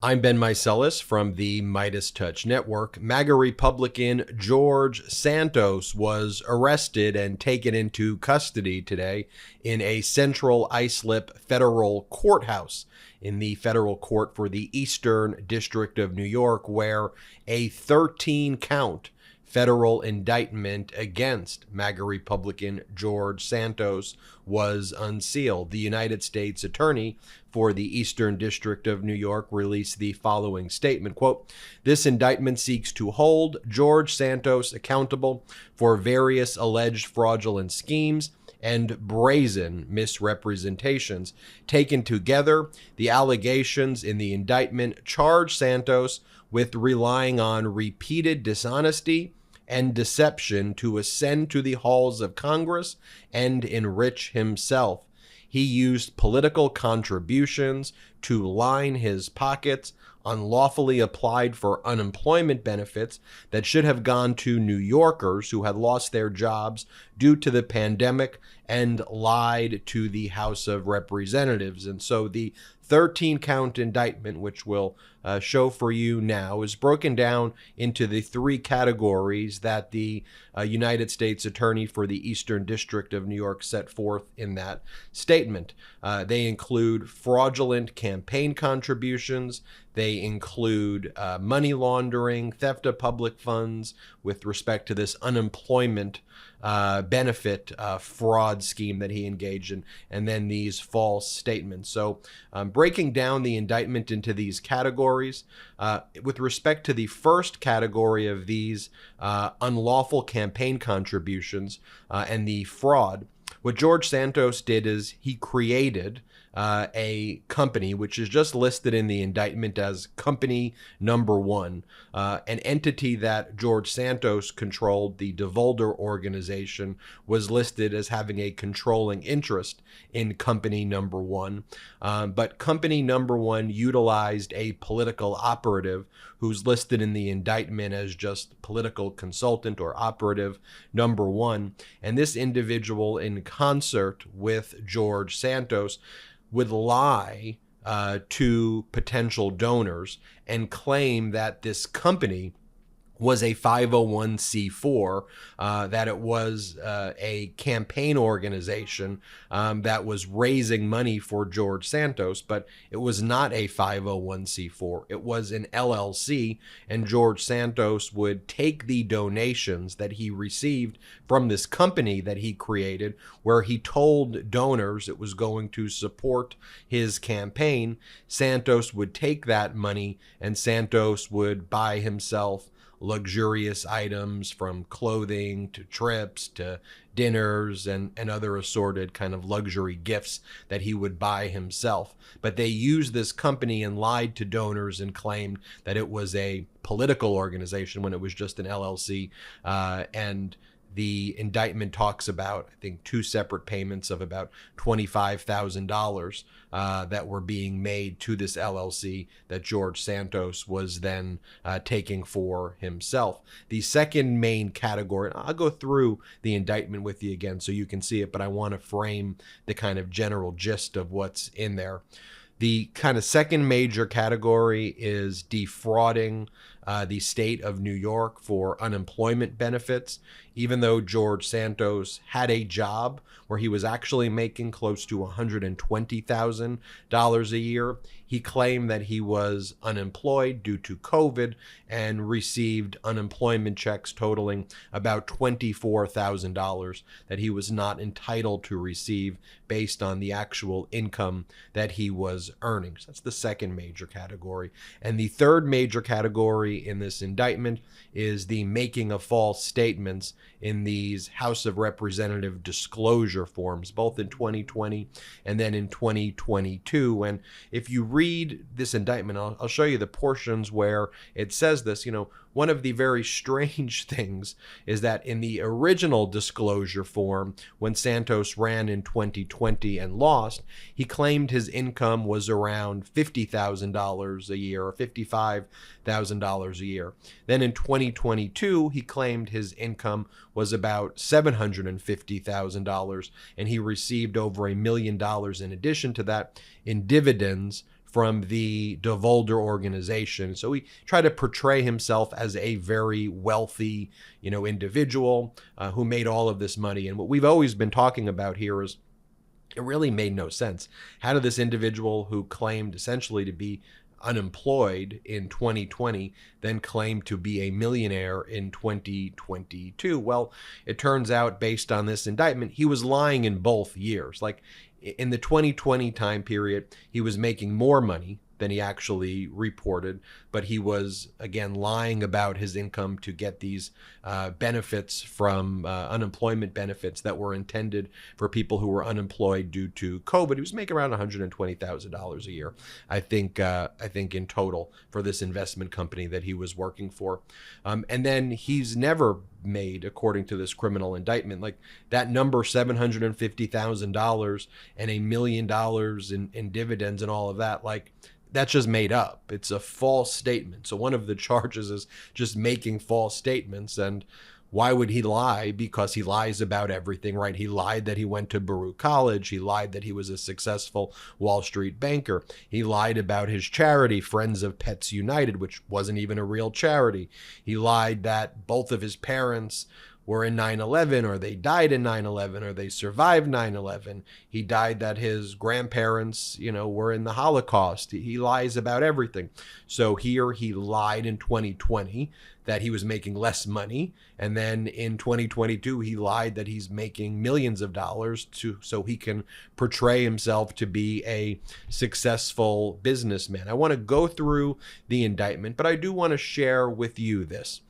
I'm Ben Meiselas from the MeidasTouch network. MAGA Republican George Santos was arrested and taken into custody today in a central Islip federal courthouse in the federal court for the Eastern District of New York, where a 13-count federal indictment against MAGA Republican George Santos was unsealed. The United States Attorney for the Eastern District of New York released the following statement, quote, "This indictment seeks to hold George Santos accountable for various alleged fraudulent schemes and brazen misrepresentations. Taken together, the allegations in the indictment charge Santos with relying on repeated dishonesty and deception to ascend to the halls of Congress and enrich himself. He used political contributions to line his pockets, unlawfully applied for unemployment benefits that should have gone to New Yorkers who had lost their jobs due to the pandemic, and lied to the House of Representatives." And so the 13-count indictment, which we'll show for you now, is broken down into the three categories that the United States Attorney for the Eastern District of New York set forth in that statement. They include fraudulent campaign contributions. They include money laundering, theft of public funds with respect to this unemployment benefit fraud scheme that he engaged in, and then these false statements. So breaking down the indictment into these categories, with respect to the first category of these unlawful campaign contributions and the fraud, what George Santos did is he created a company which is just listed in the indictment as company number one, an entity that George Santos controlled. The DeVolder organization was listed as having a controlling interest in company number one, but company number one utilized a political operative who's listed in the indictment as just political consultant or operative number one. And this individual, in concert with George Santos, would lie to potential donors and claim that this company was a 501c4, that it was a campaign organization that was raising money for George Santos, but it was not a 501c4. It was an LLC, and George Santos would take the donations that he received from this company that he created, where he told donors it was going to support his campaign. Santos would take that money, and Santos would buy himself luxurious items, from clothing to trips to dinners and other assorted kind of luxury gifts that he would buy himself. But they used this company and lied to donors and claimed that it was a political organization when it was just an LLC. And the indictment talks about, I think, two separate payments of about $25,000 that were being made to this LLC that George Santos was then taking for himself. The second main category, I'll go through the indictment with you again so you can see it, but I want to frame the kind of general gist of what's in there. The kind of second major category is defrauding the state of New York for unemployment benefits. Even though George Santos had a job where he was actually making close to $120,000 a year, he claimed that he was unemployed due to COVID and received unemployment checks totaling about $24,000 that he was not entitled to receive based on the actual income that he was earning. So that's the second major category. And the third major category in this indictment is the making of false statements in these House of Representative disclosure forms, both in 2020 and then in 2022. And if you read this indictment, I'll show you the portions where it says this. One of the very strange things is that in the original disclosure form, when Santos ran in 2020 and lost, he claimed his income was around $50,000 a year or $55,000 a year. Then in 2022, he claimed his income was about $750,000, and he received over $1 million in addition to that in dividends from the DeVolder organization. So he tried to portray himself as a very wealthy, individual who made all of this money. And what we've always been talking about here is it really made no sense. How did this individual who claimed essentially to be unemployed in 2020 then claim to be a millionaire in 2022? Well, it turns out based on this indictment, he was lying in both years. Like in the 2020 time period, he was making more money than he actually reported, but he was, again, lying about his income to get these benefits from unemployment benefits that were intended for people who were unemployed due to COVID. He was making around $120,000 a year, I think in total for this investment company that he was working for. And then he's never made, according to this criminal indictment, like that number, $750,000 and $1 million in dividends and all of that, like that's just made up. It's a false statement. So one of the charges is just making false statements. And why would he lie? Because he lies about everything, right? He lied that he went to Baruch College. He lied that he was a successful Wall Street banker. He lied about his charity, Friends of Pets United, which wasn't even a real charity. He lied that both of his parents were in 9/11, or they died in 9/11, or they survived 9/11. He died that his grandparents, were in the Holocaust. He lies about everything. So here he lied in 2020 that he was making less money. And then in 2022, he lied that he's making millions of dollars so he can portray himself to be a successful businessman. I want to go through the indictment, but I do want to share with you this,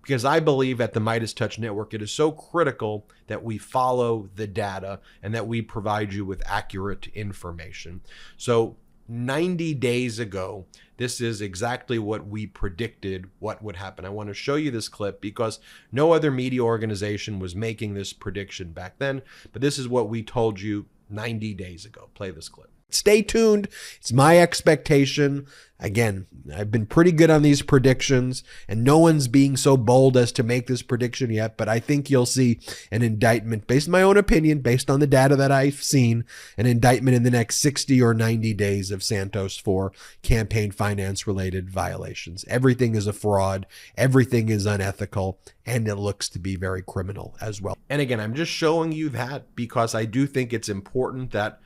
because I believe at the MeidasTouch Network, it is so critical that we follow the data and that we provide you with accurate information. So 90 days ago, this is exactly what we predicted what would happen. I want to show you this clip because no other media organization was making this prediction back then, but this is what we told you 90 days ago. Play this clip. Stay tuned. It's my expectation. Again, I've been pretty good on these predictions, and no one's being so bold as to make this prediction yet, but I think you'll see an indictment, based on my own opinion, based on the data that I've seen, an indictment in the next 60 or 90 days of Santos for campaign finance related violations. Everything is a fraud. Everything is unethical, and it looks to be very criminal as well. And again, I'm just showing you that because I do think it's important that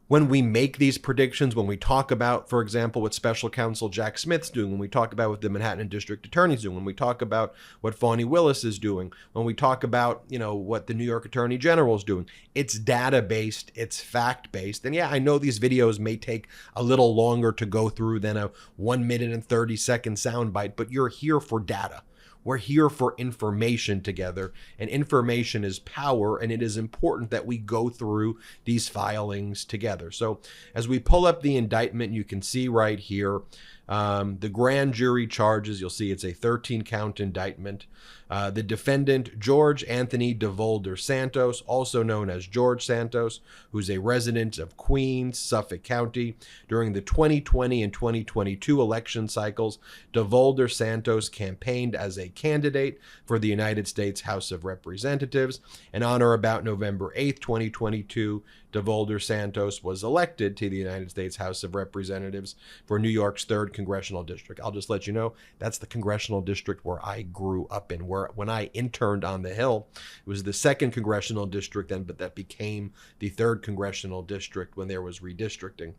when we make these predictions, when we talk about, for example, what Special Counsel Jack Smith's doing, when we talk about what the Manhattan District Attorney's doing, when we talk about what Fani Willis is doing, when we talk about, what the New York Attorney General is doing, it's data-based, it's fact-based. And yeah, I know these videos may take a little longer to go through than a 1 minute and 30-second soundbite, but you're here for data. We're here for information together, and information is power, and it is important that we go through these filings together. So as we pull up the indictment, you can see right here, the grand jury charges, you'll see it's a 13-count indictment. The defendant, George Anthony DeVolder Santos, also known as George Santos, who's a resident of Queens, Suffolk County. During the 2020 and 2022 election cycles, DeVolder Santos campaigned as a candidate for the United States House of Representatives, and on or about November 8th, 2022, DeVolder Santos was elected to the United States House of Representatives for New York's 3rd Congressional District. I'll just let you know, that's the congressional district where I grew up in, where when I interned on the Hill, it was the 2nd Congressional District then, but that became the 3rd Congressional District when there was redistricting.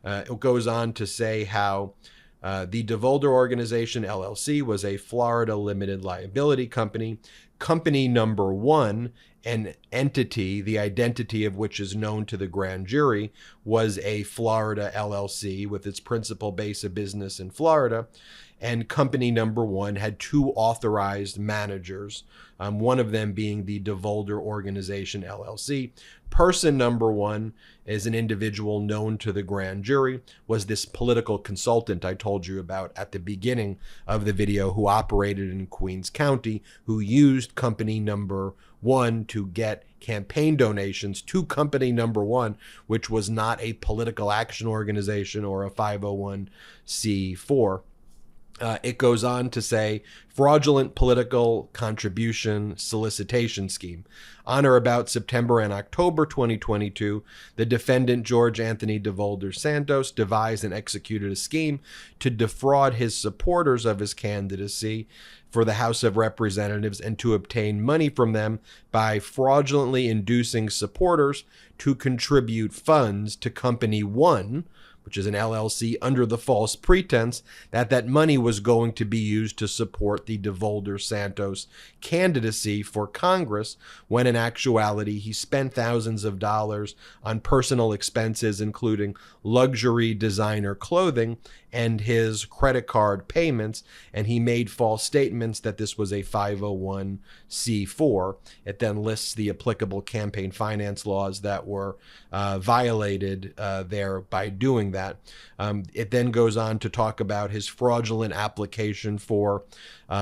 It goes on to say how the DeVolder Organization, LLC, was a Florida limited liability company. Company number 1, an entity, the identity of which is known to the grand jury, was a Florida LLC with its principal base of business in Florida. And company number 1 had 2 authorized managers, one of them being the DeVolder Organization, LLC. Person number 1 is an individual known to the grand jury, was this political consultant I told you about at the beginning of the video, who operated in Queens County, who used company number 1 to get campaign donations to company number 1, which was not a political action organization or a 501c4. It goes on to say fraudulent political contribution solicitation scheme. On or about September and October 2022, the defendant George Anthony DeVolder Santos devised and executed a scheme to defraud his supporters of his candidacy for the House of Representatives and to obtain money from them by fraudulently inducing supporters to contribute funds to Company One, which is an LLC, under the false pretense that that money was going to be used to support the DeVolder Santos candidacy for Congress, when in actuality he spent thousands of dollars on personal expenses, including luxury designer clothing and his credit card payments, and he made false statements that this was a 501c4. It then lists the applicable campaign finance laws that were violated there by doing that. It then goes on to talk about his fraudulent application for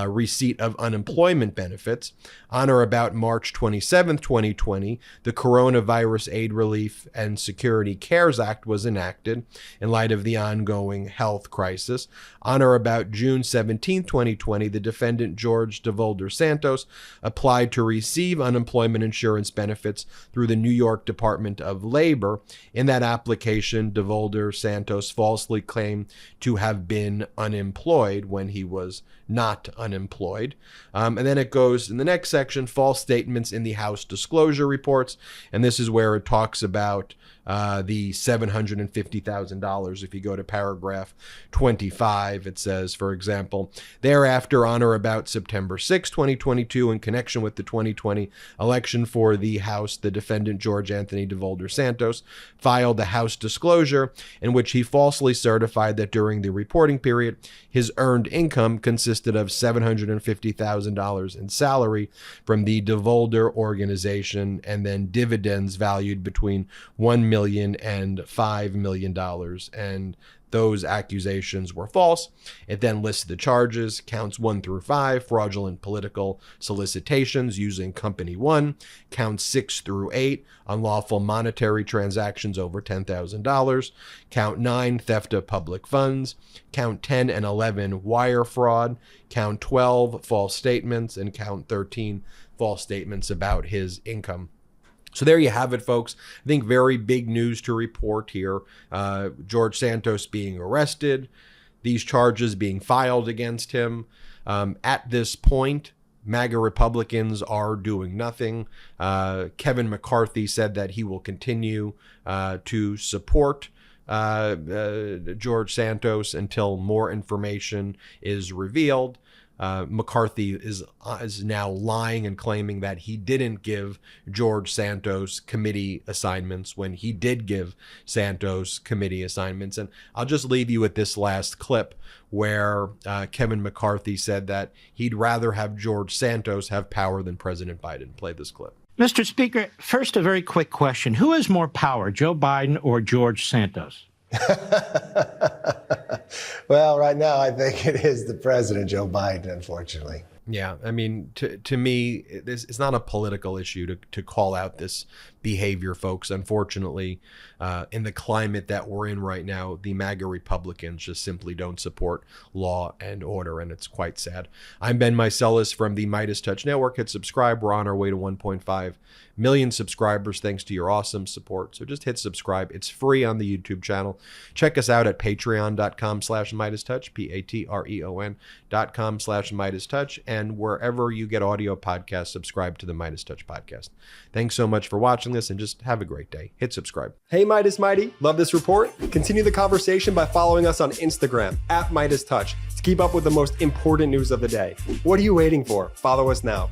receipt of unemployment benefits. On or about March 27, 2020, the Coronavirus Aid, Relief, and Security CARES Act was enacted in light of the ongoing health crisis. On or about June 17, 2020, the defendant George DeVolder Santos applied to receive unemployment insurance benefits through the New York Department of Labor. In that application, DeVolder Santos falsely claimed to have been unemployed when he was not unemployed. And then it goes in the next section, false statements in the House disclosure reports. And this is where it talks about the $750,000. If you go to paragraph 25, it says, for example, thereafter, on or about September 6, 2022, in connection with the 2020 election for the House, the defendant George Anthony DeVolder Santos filed a House disclosure in which he falsely certified that during the reporting period, his earned income consisted of $750,000 in salary from the DeVolder organization and then dividends valued between $1 million and $5 million. And those accusations were false. It then lists the charges, counts 1 through 5, fraudulent political solicitations using Company One, counts 6 through 8, unlawful monetary transactions over $10,000, count 9, theft of public funds, count 10 and 11, wire fraud, count 12, false statements, and count 13, false statements about his income. So there you have it, folks. I think very big news to report here. George Santos being arrested, these charges being filed against him. At this point, MAGA Republicans are doing nothing. Kevin McCarthy said that he will continue to support George Santos until more information is revealed. McCarthy is now lying and claiming that he didn't give George Santos committee assignments when he did give Santos committee assignments. And I'll just leave you with this last clip where Kevin McCarthy said that he'd rather have George Santos have power than President Biden. Play this clip. Mr. Speaker, first, a very quick question. Who has more power, Joe Biden or George Santos? Well, right now, I think it is the president, Joe Biden, unfortunately. Yeah, I mean, to me, it's not a political issue to call out this behavior, folks. Unfortunately, in the climate that we're in right now, the MAGA Republicans just simply don't support law and order, and it's quite sad. I'm Ben Meiselas from the MeidasTouch Network. Hit subscribe. We're on our way to 1.5 million subscribers thanks to your awesome support. So just hit subscribe. It's free on the YouTube channel. Check us out at patreon.com/MeidasTouch, patreon.com/MeidasTouch, and wherever you get audio podcasts, subscribe to the MeidasTouch podcast. Thanks so much for watching this, and just have a great day. Hit subscribe. Hey, Meidas Mighty, love this report? Continue the conversation by following us on Instagram @MeidasTouch to keep up with the most important news of the day. What are you waiting for? Follow us now.